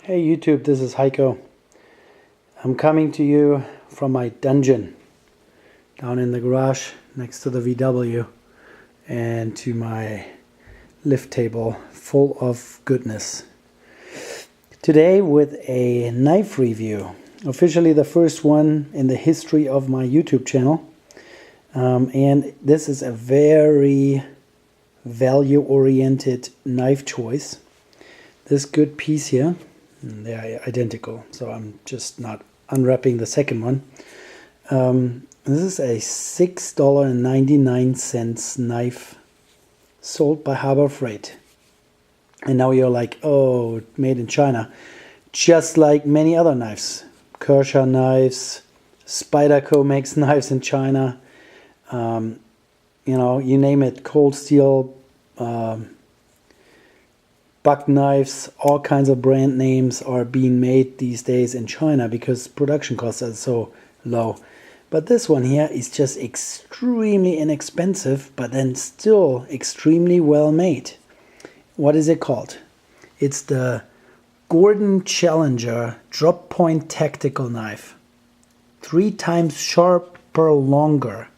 Hey YouTube, this is Heiko. I'm coming to you from my dungeon down in the garage next to the VW and to my lift table full of goodness. Today with a knife review, officially the first one in the history of my YouTube channel. And this is a very value-oriented knife choice. This good piece here, they're identical, so I'm just not unwrapping the second one. This is a $6.99 knife sold by Harbor Freight. And now you're like, oh, made in China. Just like many other knives. Kershaw knives, Spyderco makes knives in China. You know, you name it, Cold Steel, buck knives, all kinds of brand names are being made these days in China because production costs are so low. But this one here is just extremely inexpensive, but then still extremely well made. What is it called? It's the Gordon Challenger Drop Point Tactical Knife. 3 times sharper longer.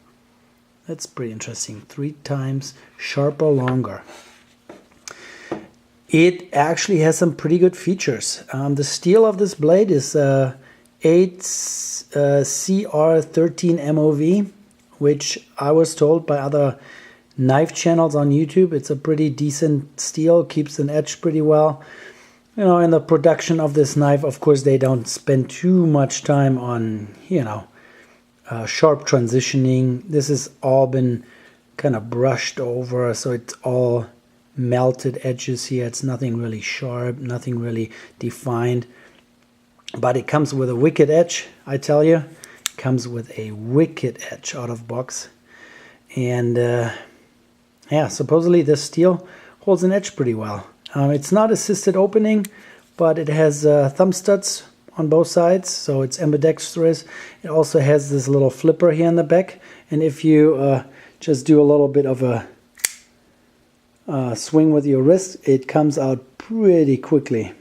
That's pretty interesting. 3 times sharper longer. It actually has some pretty good features. The steel of this blade is 8 CR13 MOV, which I was told by other knife channels on YouTube. It's a pretty decent steel, keeps an edge pretty well. You know, in the production of this knife, of course, they don't spend too much time on, you know, sharp transitioning. This has all been kind of brushed over, so it's all melted edges here. It's nothing really sharp, nothing really defined, but it comes with a wicked edge. I tell you, it comes with a wicked edge out of box. And yeah, supposedly this steel holds an edge pretty well. It's not assisted opening, but it has thumb studs on both sides, so it's ambidextrous. It also has this little flipper here in the back, and if you just do a little bit of a swing with your wrist, it comes out pretty quickly.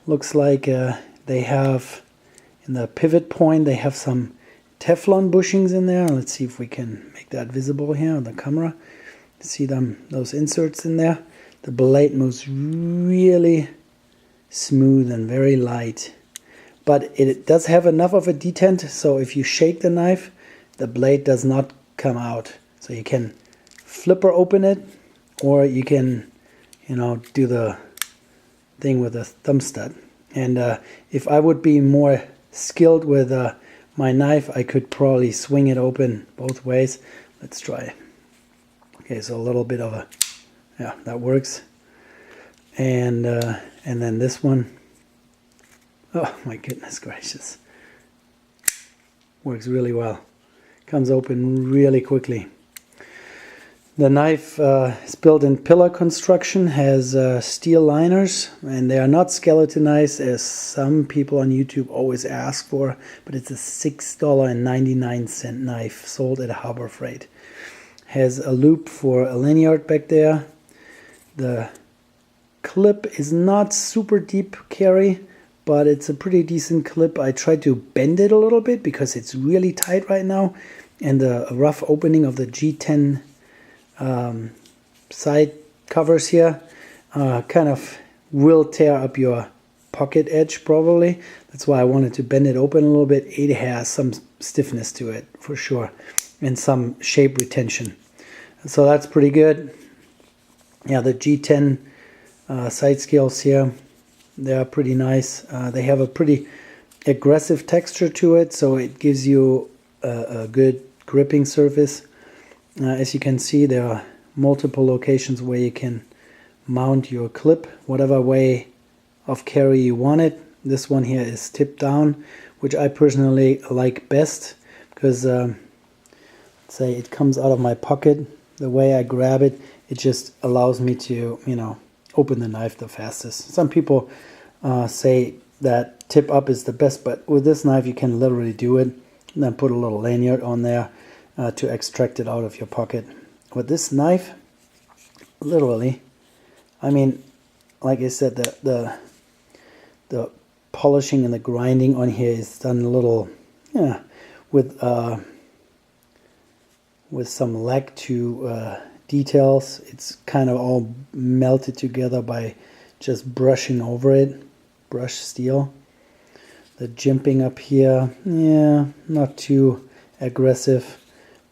Looks like they have, in the pivot point, they have some Teflon bushings in there. Let's see if we can make that visible here on the camera. See those inserts in there. The blade moves really smooth and very light, but it does have enough of a detent, so if you shake the knife, the blade does not come out. So you can flipper open it, or you can, you know, do the thing with a thumb stud. And if I would be more skilled with my knife, I could probably swing it open both ways. Let's try. Okay, so a little bit of a, yeah, that works. And then this one, oh my goodness gracious, works really well. Comes open really quickly. The knife is built in pillar construction, has steel liners, and they are not skeletonized as some people on YouTube always ask for, but it's a $6.99 knife sold at Harbor Freight. Has a loop for a lanyard back there. The clip is not super deep carry, but it's a pretty decent clip. I tried to bend it a little bit because it's really tight right now, and the rough opening of the G10 side covers here kind of will tear up your pocket edge probably. That's why I wanted to bend it open a little bit. It has some stiffness to it for sure, and some shape retention, so that's pretty good. Yeah, the G10 side scales here, they are pretty nice. They have a pretty aggressive texture to it, so it gives you a good gripping surface. As you can see, there are multiple locations where you can mount your clip whatever way of carry you want it. This one here is tipped down, which I personally like best because say it comes out of my pocket. The way I grab it, it just allows me to, you know, open the knife the fastest. Some people say that tip up is the best, but with this knife you can literally do it and then put a little lanyard on there to extract it out of your pocket. With this knife, literally, I mean, like I said, the the polishing and the grinding on here is done a little, yeah, with some lack to details. It's kind of all melted together by just brushing over it, brush steel. The jimping up here, yeah, not too aggressive,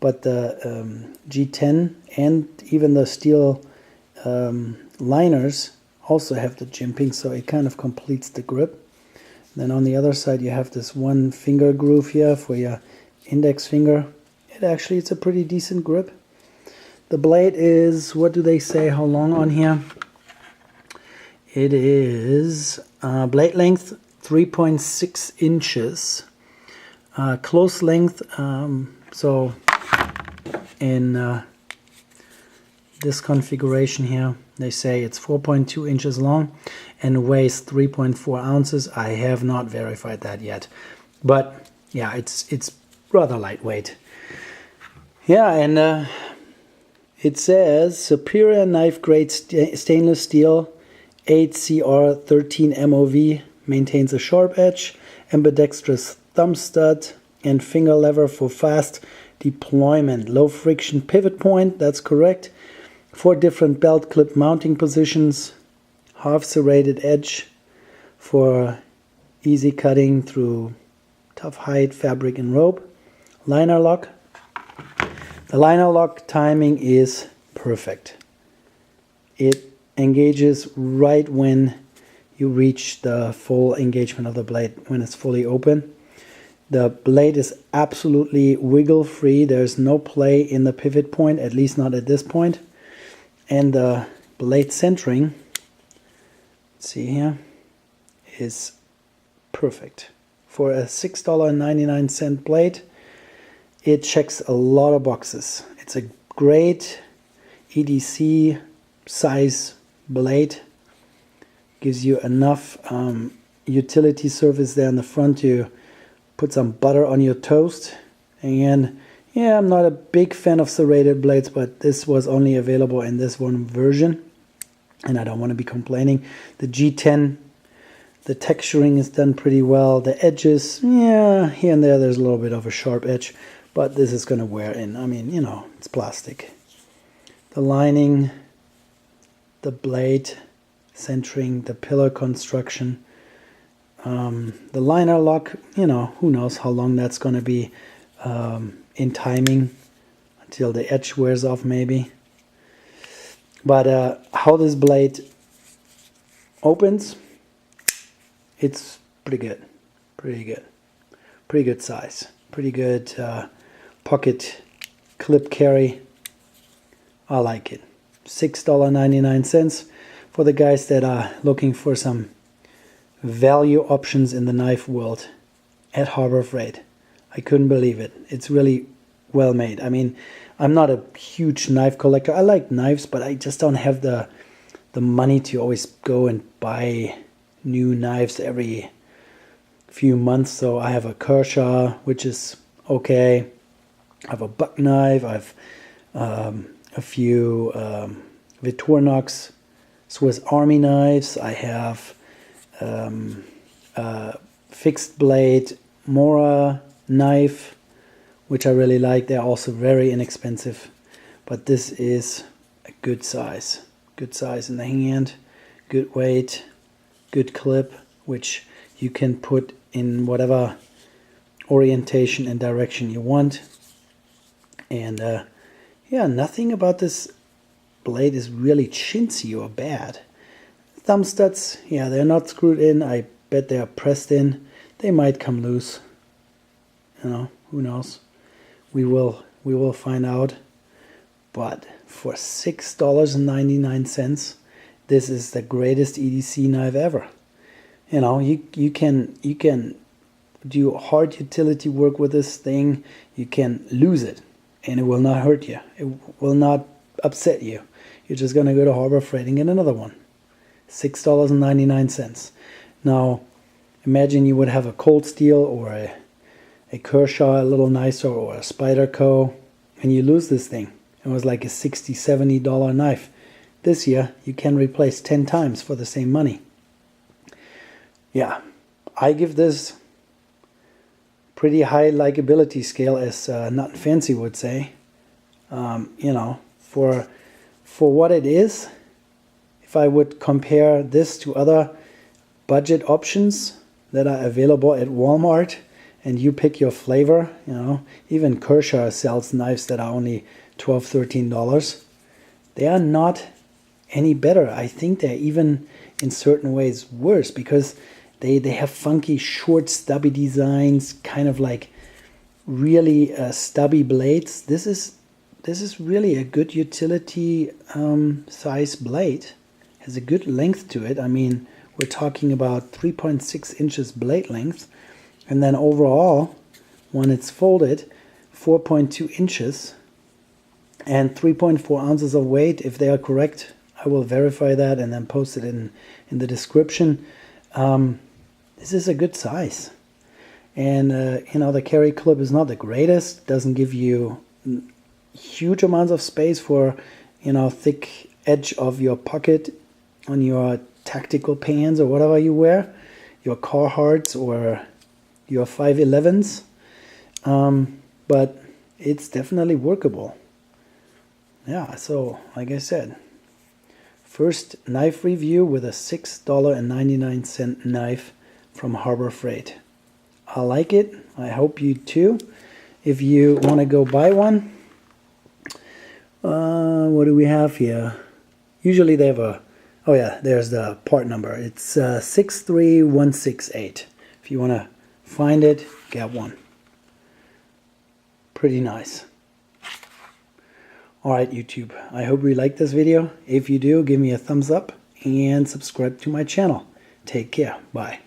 but the G10 and even the steel liners also have the jimping, so it kind of completes the grip. Then on the other side you have this one finger groove here for your index finger. It's a pretty decent grip. The blade is, what do they say, how long on here? It is blade length 3.6 inches. Close length, so in this configuration here, they say it's 4.2 inches long and weighs 3.4 ounces. I have not verified that yet, but yeah, it's rather lightweight. Yeah, and it says superior knife grade stainless steel, 8CR13 MOV, maintains a sharp edge, ambidextrous thumb stud, and finger lever for fast deployment. Low friction pivot point, that's correct. 4 different belt clip mounting positions, half serrated edge for easy cutting through tough hide fabric and rope. Liner lock. The liner lock timing is perfect. It engages right when you reach the full engagement of the blade, when it's fully open. The blade is absolutely wiggle free. There's no play in the pivot point, at least not at this point. And the blade centering, see here, is perfect. For a $6.99 blade, it checks a lot of boxes. It's a great EDC size blade. Gives you enough utility surface there in the front to put some butter on your toast. And yeah, I'm not a big fan of serrated blades, but this was only available in this one version, and I don't want to be complaining. The G10, the texturing is done pretty well. The edges, yeah, here and there there's a little bit of a sharp edge, but this is going to wear in. I mean, you know, it's plastic. The lining, the blade centering, the pillar construction, the liner lock, you know, who knows how long that's going to be in timing, until the edge wears off maybe. But how this blade opens, it's pretty good, pretty good size, pretty good pocket clip carry. I like it. $6.99 for the guys that are looking for some value options in the knife world at Harbor Freight. I couldn't believe it. It's really well made. I mean, I'm not a huge knife collector. I like knives, but I just don't have the money to always go and buy new knives every few months. So I have a Kershaw, which is okay. I have a buck knife. I have a few Victorinox Swiss Army knives. I have fixed blade Mora knife, which I really like. They're also very inexpensive, but this is a good size in the hand, good weight, good clip, which you can put in whatever orientation and direction you want. And yeah, nothing about this blade is really chintzy or bad. Thumb studs, yeah, they're not screwed in. I bet they are pressed in. They might come loose. You know, who knows? We will find out. But for $6.99, this is the greatest EDC knife ever. You know, you can do hard utility work with this thing. You can lose it, and it will not hurt you. It will not upset you. You're just gonna go to Harbor Freight and get another one. $6.99. Now, imagine you would have a Cold Steel or a Kershaw, a little nicer, or a Spyderco, and you lose this thing. It was like a $60, $70 knife. This year, you can replace 10 times for the same money. yeah, I give this pretty high likability scale, as Not Fancy would say. You know, for what it is, if I would compare this to other budget options that are available at Walmart, and you pick your flavor, you know, even Kershaw sells knives that are only $12–13. They are not any better. I think they're even in certain ways worse, because they have funky short stubby designs, kind of like really stubby blades. This is really a good utility size blade. Has a good length to it. I mean, we're talking about 3.6 inches blade length, and then overall, when it's folded, 4.2 inches and 3.4 ounces of weight. If they are correct, I will verify that and then post it in the description. This is a good size, and you know, the carry clip is not the greatest. Doesn't give you huge amounts of space for, you know, thick edge of your pocket on your tactical pants or whatever you wear, your Carhartts or your 511s, but it's definitely workable. Yeah, so like I said, first knife review with a $6.99 knife from Harbor Freight. I like it. I hope you too. If you want to go buy one, what do we have here? Usually they have a, oh yeah, there's the part number. It's 63168. If you want to find it, get one. Pretty nice. Alright YouTube, I hope you liked this video. If you do, give me a thumbs up and subscribe to my channel. Take care. Bye.